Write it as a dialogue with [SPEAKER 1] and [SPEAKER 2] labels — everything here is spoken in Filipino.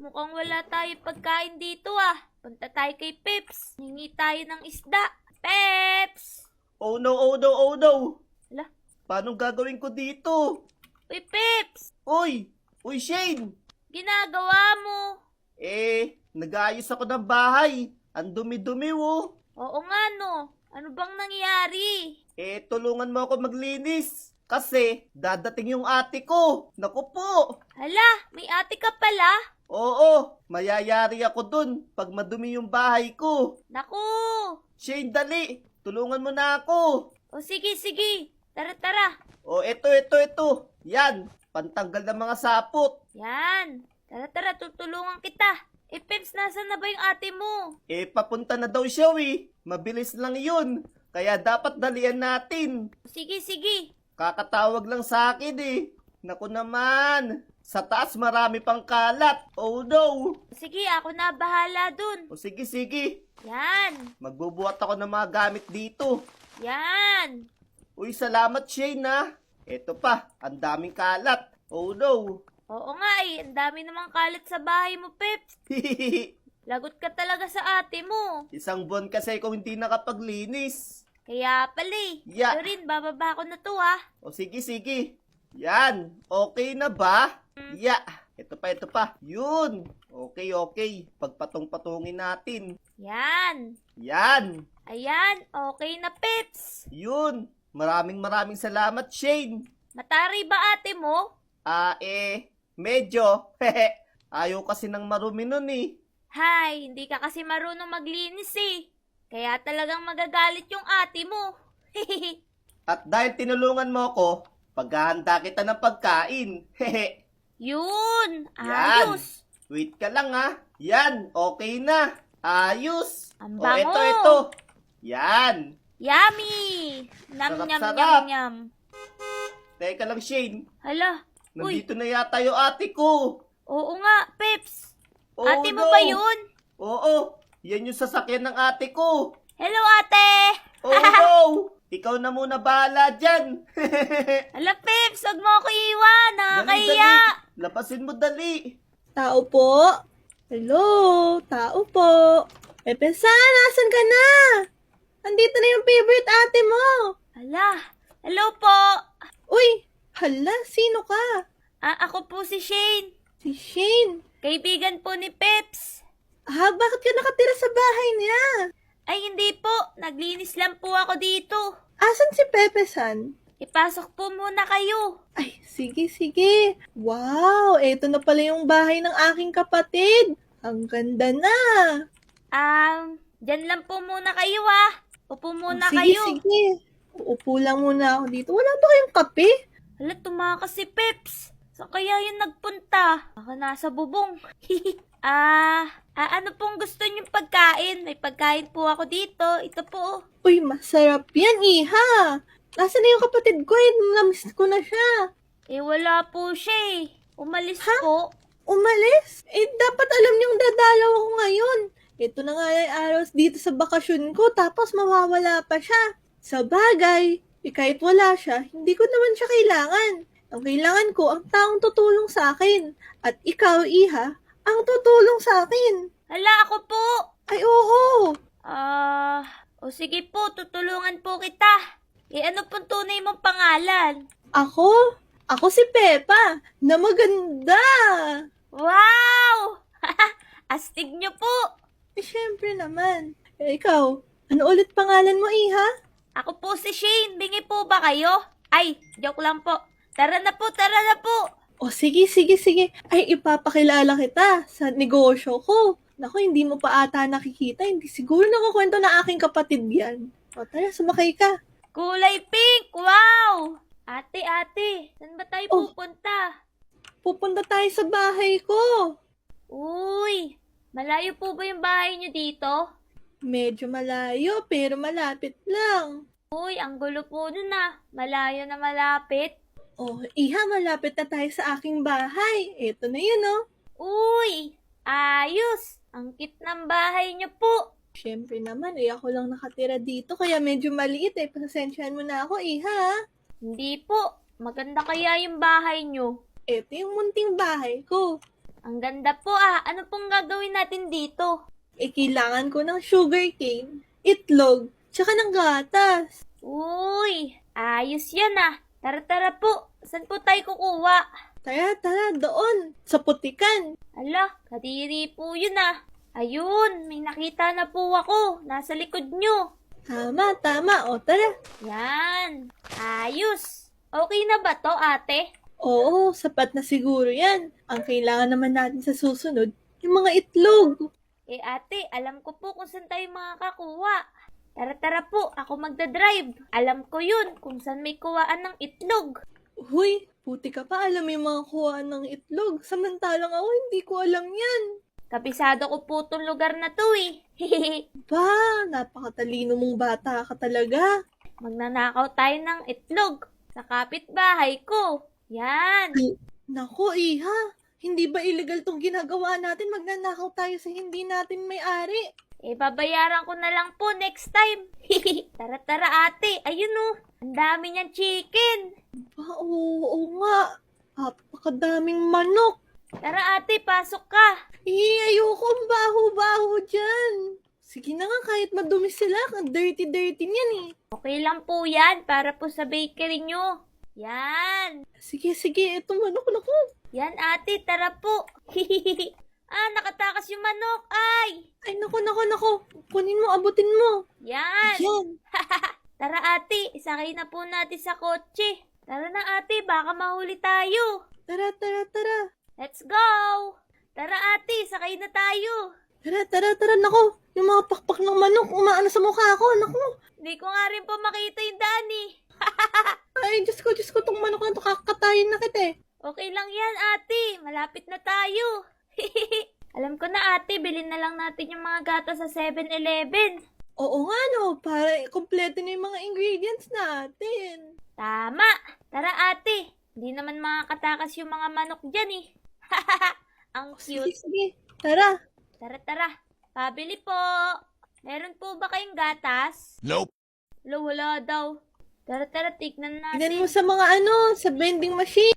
[SPEAKER 1] Mukhang wala tayong pagkain dito ah. Punta tayo kay Peps. Hingi tayo ng isda. Peps!
[SPEAKER 2] Oh no, oh no, oh no!
[SPEAKER 1] Ala?
[SPEAKER 2] Paano gagawin ko dito?
[SPEAKER 1] Uy, Peps!
[SPEAKER 2] Uy! Uy, Shane!
[SPEAKER 1] Ginagawa mo?
[SPEAKER 2] Nag-aayos ako ng bahay. Ang dumi-dumi, oh.
[SPEAKER 1] Oo nga no. Ano bang nangyari?
[SPEAKER 2] Tulungan mo ako maglinis. Kasi, dadating yung ate ko. Naku po!
[SPEAKER 1] Hala, may ate ka pala?
[SPEAKER 2] Oo, mayayari ako dun pag madumi yung bahay ko.
[SPEAKER 1] Naku!
[SPEAKER 2] Shane, dali! Tulungan mo na ako.
[SPEAKER 1] O sige, sige. Tara, tara.
[SPEAKER 2] Ito. Yan, pantanggal ng mga sapot.
[SPEAKER 1] Yan. Tara, tara. Tutulungan kita. Peps, nasan na ba yung ate mo?
[SPEAKER 2] Papunta na daw siya, Mabilis lang yun. Kaya dapat dalian natin.
[SPEAKER 1] Sige, sige.
[SPEAKER 2] Kakatawag lang sa akin, Naku naman. Sa taas marami pang kalat. Oh no.
[SPEAKER 1] Sige, ako na bahala dun.
[SPEAKER 2] Sige.
[SPEAKER 1] Yan.
[SPEAKER 2] Magbubuhat ako ng mga gamit dito.
[SPEAKER 1] Yan.
[SPEAKER 2] Uy, salamat Shane, Eto pa, ang daming kalat. Oh no.
[SPEAKER 1] Oo nga ang dami namang kalat sa bahay mo, Peps. Lagot ka talaga sa ate mo.
[SPEAKER 2] Isang buwan kasi kung hindi nakapaglinis.
[SPEAKER 1] Kaya pala
[SPEAKER 2] Yeah.
[SPEAKER 1] Ito rin, bababa ko na to
[SPEAKER 2] Sige. Yan, okay na ba? Yeah, ito pa. Yun. Okay. Pagpatong-patungin natin.
[SPEAKER 1] Yan.
[SPEAKER 2] Yan.
[SPEAKER 1] Ayan, okay na, Peps.
[SPEAKER 2] Yun. Maraming salamat, Shane.
[SPEAKER 1] Matari ba ate mo?
[SPEAKER 2] Medyo. Ayaw kasi ng marumi nun,
[SPEAKER 1] Hay, hindi ka kasi marunong maglinis Kaya talagang magagalit yung ate mo.
[SPEAKER 2] At dahil tinulungan mo ako, paghahanda kita ng pagkain.
[SPEAKER 1] Yun,
[SPEAKER 2] Yan.
[SPEAKER 1] ayos.
[SPEAKER 2] Wait ka lang, Yan, okay na. Ayos.
[SPEAKER 1] Ang bango.
[SPEAKER 2] Ito. Yan.
[SPEAKER 1] Yummy! Nam, nyam,
[SPEAKER 2] Sarap.
[SPEAKER 1] nyam, nyam.
[SPEAKER 2] Teka lang, Shane.
[SPEAKER 1] Hala, uy,
[SPEAKER 2] Nandito na yata yung ate ko.
[SPEAKER 1] oo nga, Peps.
[SPEAKER 2] Oh,
[SPEAKER 1] Ate mo
[SPEAKER 2] no.
[SPEAKER 1] ba yun?
[SPEAKER 2] Oo. Yan yung sasakyan ng ate ko.
[SPEAKER 1] Hello, ate!
[SPEAKER 2] Oh no. Ikaw na muna bahala dyan.
[SPEAKER 1] Hala, Peps, huwag mo ako iwan. Nakakahiya.
[SPEAKER 2] Dali. Lapasin mo dali.
[SPEAKER 3] Tao po? Hello? Tao po? Pepesa, nasan ka na? Andito na yung favorite ate mo.
[SPEAKER 1] Hala, hello po.
[SPEAKER 3] Uy, hala, sino ka?
[SPEAKER 1] Ako po si Shane.
[SPEAKER 3] Si Shane.
[SPEAKER 1] Kaibigan po ni Peps.
[SPEAKER 3] Bakit ka nakatira sa bahay niya?
[SPEAKER 1] Ay, hindi po. Naglinis lang po ako dito.
[SPEAKER 3] Asan si Pepe-san?
[SPEAKER 1] Ipasok po muna kayo.
[SPEAKER 3] Ay, sige. Wow, eto na pala yung bahay ng aking kapatid. Ang ganda na.
[SPEAKER 1] Dyan lang po muna kayo Upo muna
[SPEAKER 3] Sige,
[SPEAKER 1] kayo.
[SPEAKER 3] sige. Uupo lang muna ako dito. Wala ba kayong kape?
[SPEAKER 1] Hala, tumakas si Peps. Saan kaya yun nagpunta? Baka nasa bubong. Ano pong gusto niyong pagkain? May pagkain po ako dito. Ito po.
[SPEAKER 3] Uy, masarap yan, iha. Nasaan na yung kapatid ko? Namiss ko na siya.
[SPEAKER 1] Wala po siya Umalis po.
[SPEAKER 3] Umalis? Dapat alam niyong dadalaw ako ngayon. Ito na nga yung araw dito sa bakasyon ko, tapos mawawala pa siya. Sa bagay, kahit wala siya, hindi ko naman siya kailangan. Ang kailangan ko, ang taong tutulong sa akin. At ikaw, iha, ang tutulong sa akin.
[SPEAKER 1] Hala, ako po.
[SPEAKER 3] Ay, oo.
[SPEAKER 1] O sige po, tutulungan po kita. Ano pong tunay mong pangalan?
[SPEAKER 3] Ako? Ako si Pepa, na maganda.
[SPEAKER 1] Wow! Astig niyo po.
[SPEAKER 3] Syempre naman. Ikaw, ano ulit pangalan mo, iha?
[SPEAKER 1] Ako po si Shane. Bingi po ba kayo? Ay, joke lang po. Tara na po.
[SPEAKER 3] O sige. Ay, ipapakilala kita sa negosyo ko. Naku, hindi mo pa ata nakikita. Hindi siguro nakukwento na aking kapatid yan. O tara, sumakay ka.
[SPEAKER 1] Kulay pink! Wow! Ate, saan ba tayo
[SPEAKER 3] Oh.
[SPEAKER 1] pupunta?
[SPEAKER 3] Pupunta tayo sa bahay ko.
[SPEAKER 1] Uy, malayo po ba yung bahay nyo dito?
[SPEAKER 3] Medyo malayo, pero malapit lang.
[SPEAKER 1] Uy, ang gulo po nun Malayo na malapit.
[SPEAKER 3] Oh, iha, malapit na tayo sa aking bahay. Eto na yun, oh.
[SPEAKER 1] Uy, ayos! Ang cute ng bahay nyo po.
[SPEAKER 3] Siyempre naman, ako lang nakatira dito, kaya medyo maliit Pasensyahan mo na ako, iha.
[SPEAKER 1] Hindi po. Maganda kaya yung bahay nyo.
[SPEAKER 3] Eto yung munting bahay ko.
[SPEAKER 1] Ang ganda po ah. Ano pong gagawin natin dito?
[SPEAKER 3] Kailangan ko ng sugarcane, itlog, tsaka ng gatas.
[SPEAKER 1] Uy, ayos yan ah. Tara po. Saan po tayo kukuha?
[SPEAKER 3] Tara, doon, sa putikan.
[SPEAKER 1] Ala, kadiri po yun ah. Ayun, may nakita na po ako. Nasa likod nyo.
[SPEAKER 3] Tama, o tara.
[SPEAKER 1] Yan. Ayos. Okay na ba to, ate?
[SPEAKER 3] Oo, sapat na siguro yan. Ang kailangan naman natin sa susunod, yung mga itlog.
[SPEAKER 1] Eh ate, alam ko po kung saan tayo makakakuha. Tara po, ako magdadrive. Alam ko yun kung saan may kuwaan ng itlog.
[SPEAKER 3] Huy, puti ka pa alam yung mga kuhaan ng itlog. Samantalang ako, hindi ko alam yan.
[SPEAKER 1] Kabisado ko po tong lugar na to eh.
[SPEAKER 3] Ba, napakatalino mong bata ka talaga.
[SPEAKER 1] Magnanakaw tayo ng itlog sa kapitbahay ko. Yan.
[SPEAKER 3] Naku, iha. Hindi ba illegal tong ginagawa natin? Magnanakaw tayo sa hindi natin may-ari.
[SPEAKER 1] Eh, babayaran ko na lang po next time. Tara ate. Ayun oh. Ang dami niyang chicken.
[SPEAKER 3] Ba, oo nga. Napakadaming manok.
[SPEAKER 1] Tara ate, pasok ka.
[SPEAKER 3] Ayoko ang baho-baho dyan. Sige na nga, kahit madumi sila. Ang dirty-dirty niyan eh.
[SPEAKER 1] Okay lang po yan para po sa bakery nyo. Yan.
[SPEAKER 3] Sige, ito manok na ko.
[SPEAKER 1] Yan ate, tara po. Nakatakas yung manok. Ay!
[SPEAKER 3] Ay, naku. Kunin mo, abutin mo.
[SPEAKER 1] Yan.
[SPEAKER 3] Yan.
[SPEAKER 1] Tara ate, isakay na po natin sa kotse. Tara na ate, baka mahuli tayo.
[SPEAKER 3] Tara.
[SPEAKER 1] Let's go! Tara ate, sakay na tayo.
[SPEAKER 3] Tara. Naku, yung mga pakpak ng manok, umaano sa mukha ko. Naku.
[SPEAKER 1] Hindi ko nga rin po makita yung dani.
[SPEAKER 3] Ay, Diyos ko, tong manok na to, kakatayin na kita eh.
[SPEAKER 1] Okay lang yan ate, malapit na tayo. Alam ko na ate, bilhin na lang natin yung mga gatas sa 7-Eleven.
[SPEAKER 3] Oo nga no, para kompleto na yung mga ingredients natin.
[SPEAKER 1] Tama! Tara ate, hindi naman makakatakas yung mga manok dyan eh. Ang cute.
[SPEAKER 3] Sige. Tara.
[SPEAKER 1] Tara. Pabili po. Meron po ba kayong gatas?
[SPEAKER 4] Nope.
[SPEAKER 1] Wala daw. Tara, tignan natin.
[SPEAKER 3] Tignan mo sa mga sa vending machine.